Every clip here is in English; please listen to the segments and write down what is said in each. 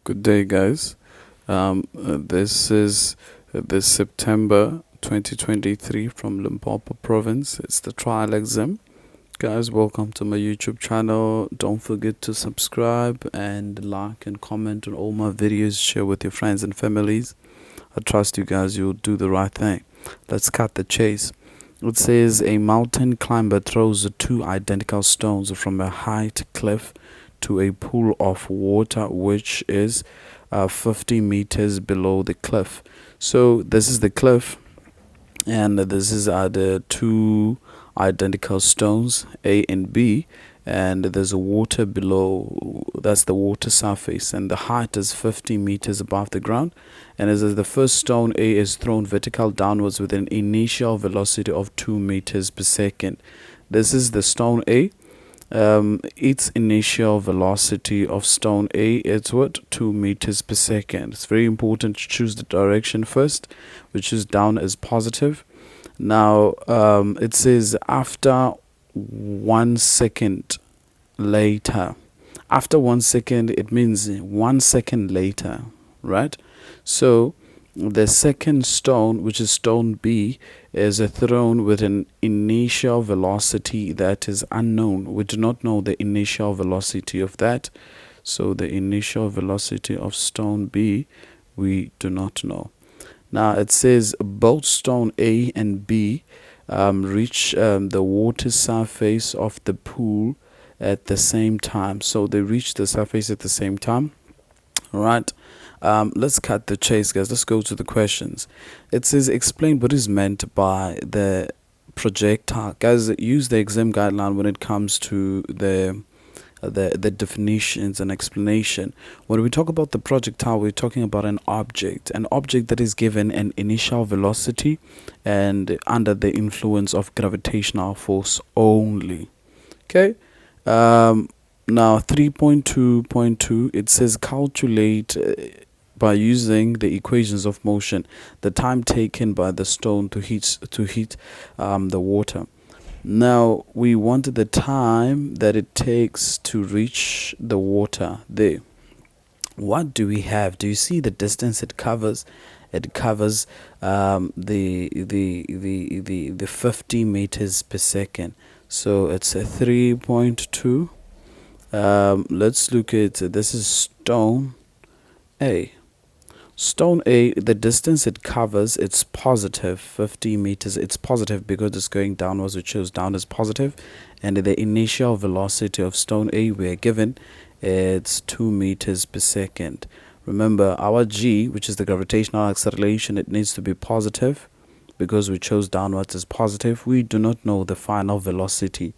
Good day, guys. This is this September 2023 from Limpopo province. It's the trial exam. Guys, welcome to my YouTube channel. Don't forget to subscribe and like and comment on all my videos. Share with your friends and families. I trust you guys, you'll do the right thing. Let's cut the chase. It says a mountain climber throws two identical stones from a height cliff to a pool of water which is 50 meters below the cliff. So this is the cliff, and this is the two identical stones, A and B, and there's a water below. That's the water surface, and the height is 50 meters above the ground. And as the first stone A is thrown vertical downwards with an initial velocity of 2 meters per second. This is the stone A. Its initial velocity of stone A is what? 2 meters per second. It's very important to choose the direction first. We choose down as positive. Now it says after 1 second later. After 1 second, it means 1 second later, right? So the second stone, which is stone B, is thrown with an initial velocity that is unknown. We do not know the initial velocity of that. So the initial velocity of stone B, we do not know. Now it says both stone A and B reach the water surface of the pool at the same time. So they reach the surface at the same time. All right. Let's cut the chase, guys. Let's go to the questions. It says explain what is meant by the projectile. Guys, use the exam guideline when it comes to the definitions and explanation. When we talk about the projectile, we're talking about an object that is given an initial velocity and under the influence of gravitational force only. Okay. Now 3.2.2, it says calculate by using the equations of motion the time taken by the stone to heat the water. Now we want the time that it takes to reach the water there. What do we have? Do you see the distance it covers? It covers the 50 meters per second. So it's a 3.2. Let's look at this is stone A. Stone A, the distance it covers, it's positive 50 meters. It's positive because it's going downwards. We chose down as positive, and the initial velocity of stone A we are given, it's 2 meters per second. Remember, our G, which is the gravitational acceleration, it needs to be positive because we chose downwards as positive. We do not know the final velocity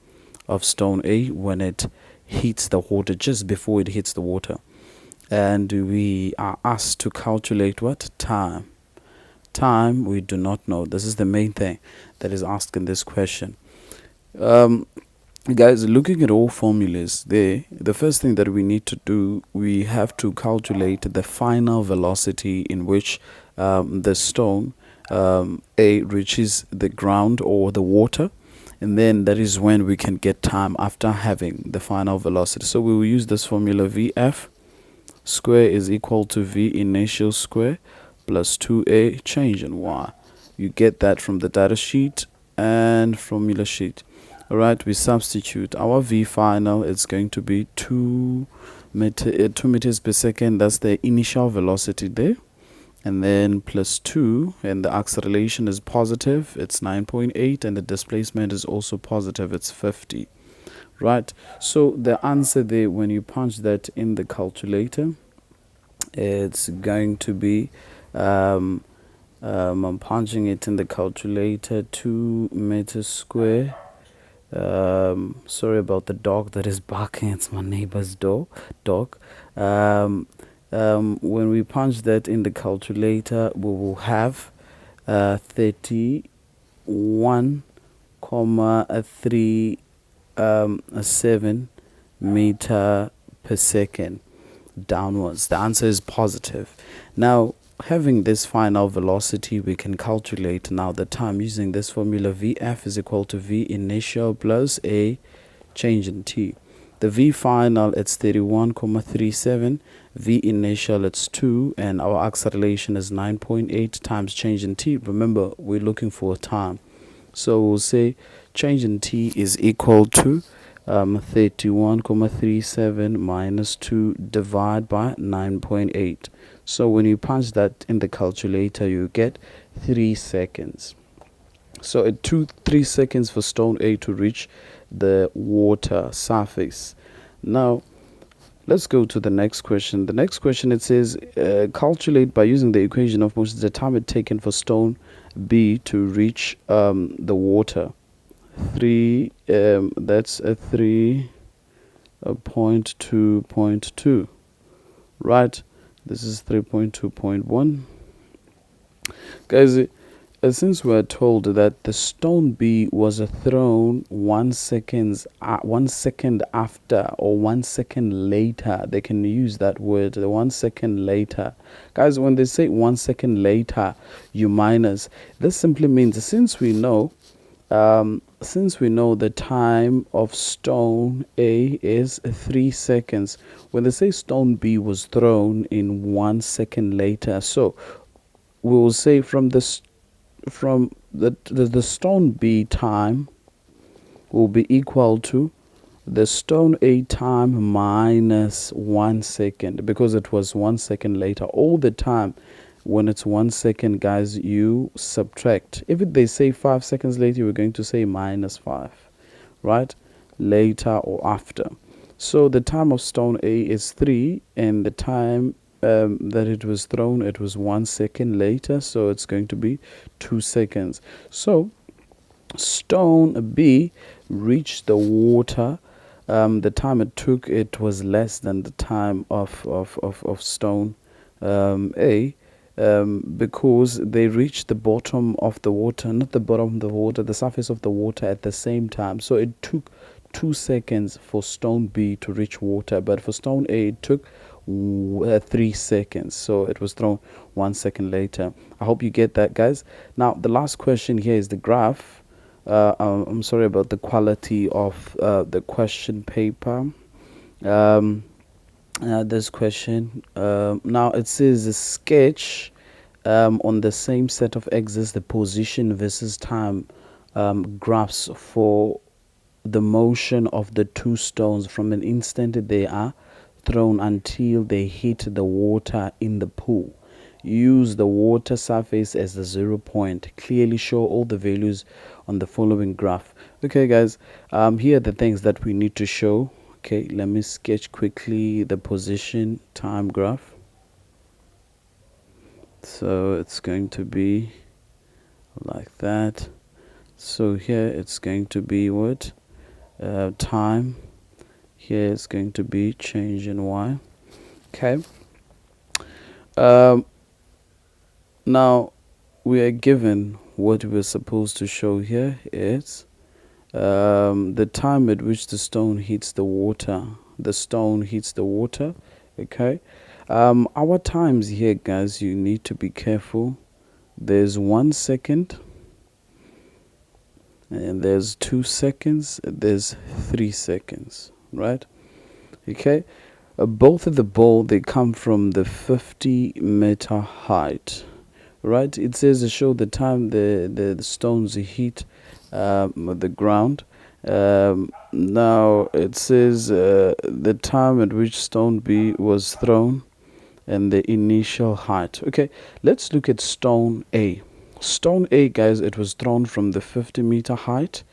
of stone A when it hits the water, just before it hits the water. And we are asked to calculate what? Time. We do not know. This is the main thing that is asked in this question. Guys, looking at all formulas there, the first thing that we need to do, we have to calculate the final velocity in which the stone A reaches the ground or the water, and then that is when we can get time after having the final velocity. So we will use this formula: VF square is equal to V initial square plus 2A change in Y. You get that from the data sheet and formula sheet. All right, we substitute our V final. It's going to be 2 meters per second. That's the initial velocity there, and then plus 2, and the acceleration is positive, it's 9.8, and the displacement is also positive, it's 50. Right, so the answer there, when you punch that in the calculator, it's going to be I'm punching it in the calculator, 2 meters square. Sorry about the dog that is barking. It's my neighbor's dog. When we punch that in the calculator, we will have 31,37 meter per second downwards. The answer is positive. Now, having this final velocity, we can calculate now the time using this formula: VF is equal to V initial plus A change in T. The V final, it's 31,37. V initial, it's 2. And our acceleration is 9.8 times change in t. Remember, we're looking for a time. So we'll say change in t is equal to 31,37 minus 2 divided by 9.8. So when you punch that in the calculator, you get 3 seconds. So it took 3 seconds for stone A to reach the water surface. Now, let's go to the next question. The next question, it says, calculate by using the equation of motion the time it taken for stone B to reach the water. That's a 3.2.2, right? This is 3.2.1. Guys, since we're told that the stone B was thrown 1 second after or 1 second later, they can use that word, the 1 second later. Guys, when they say 1 second later, you minus. This simply means since we know the time of stone A is 3 seconds, when they say stone B was thrown in 1 second later, so we will say from the stone B time will be equal to the stone A time minus 1 second, because it was 1 second later. All the time when it's 1 second, guys, you subtract. If they say 5 seconds later, we're going to say minus 5, right? Later or after. So the time of stone A is 3, and the time that it was thrown, it was 1 second later, so it's going to be 2 seconds. So stone B reached the water. The time it took, it was less than the time of stone A, because they reached the bottom of the water, not the bottom of the water, the surface of the water at the same time. So it took 2 seconds for stone B to reach water, but for stone A it took 3 seconds, so it was thrown 1 second later. I hope you get that, guys. Now the last question here is the graph. I'm sorry about the quality of the question paper. This question, now it says a sketch on the same set of axes the position versus time graphs for the motion of the two stones from an instant they are thrown until they hit the water in the pool. Use the water surface as the 0 point. Clearly show all the values on the following graph. Okay, guys, here are the things that we need to show. Okay, let me sketch quickly the position time graph. So it's going to be like that. So here it's going to be what? Time. Here it's going to be change in y. Okay. Now we are given what we're supposed to show here is the time at which the stone hits the water. The stone hits the water. Okay. Our times here, guys, you need to be careful. There's 1 second, and there's 2 seconds, there's 3 seconds, right? Okay. Both of the ball, they come from the 50-meter height, right? It says to show the time the stones hit the ground. Now it says the time at which stone B was thrown and the initial height. Okay, let's look at stone A. Stone A, guys, it was thrown from the 50-meter height,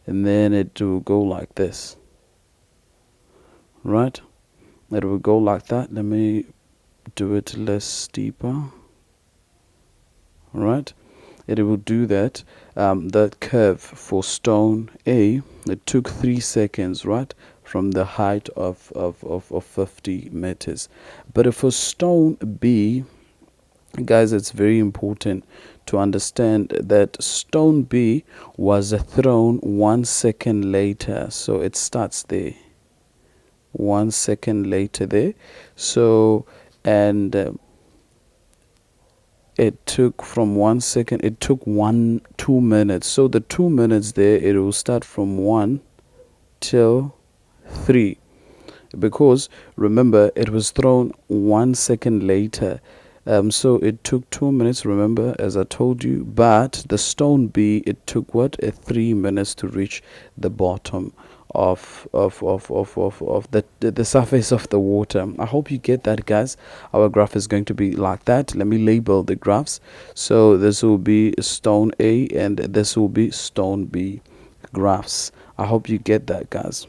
and then it will go like this, right? It will go like that. Let me do it less steeper, right? It will do that. That curve for stone A, it took 3 seconds, right, from the height of 50 meters. But for stone B, guys, it's very important to understand that stone B was thrown 1 second later, so it starts there. 1 second later there. So, and it took from 1 second, it took 2 minutes. So the 2 minutes there, it will start from 1 till 3. because remember it was thrown 1 second later. So it took 2 minutes, remember, as I told you, but the stone B, it took what, 3 minutes to reach the bottom of the surface of the water. I hope you get that, guys. Our graph is going to be like that. Let me label the graphs. So this will be stone A and this will be stone B graphs. I hope you get that, guys.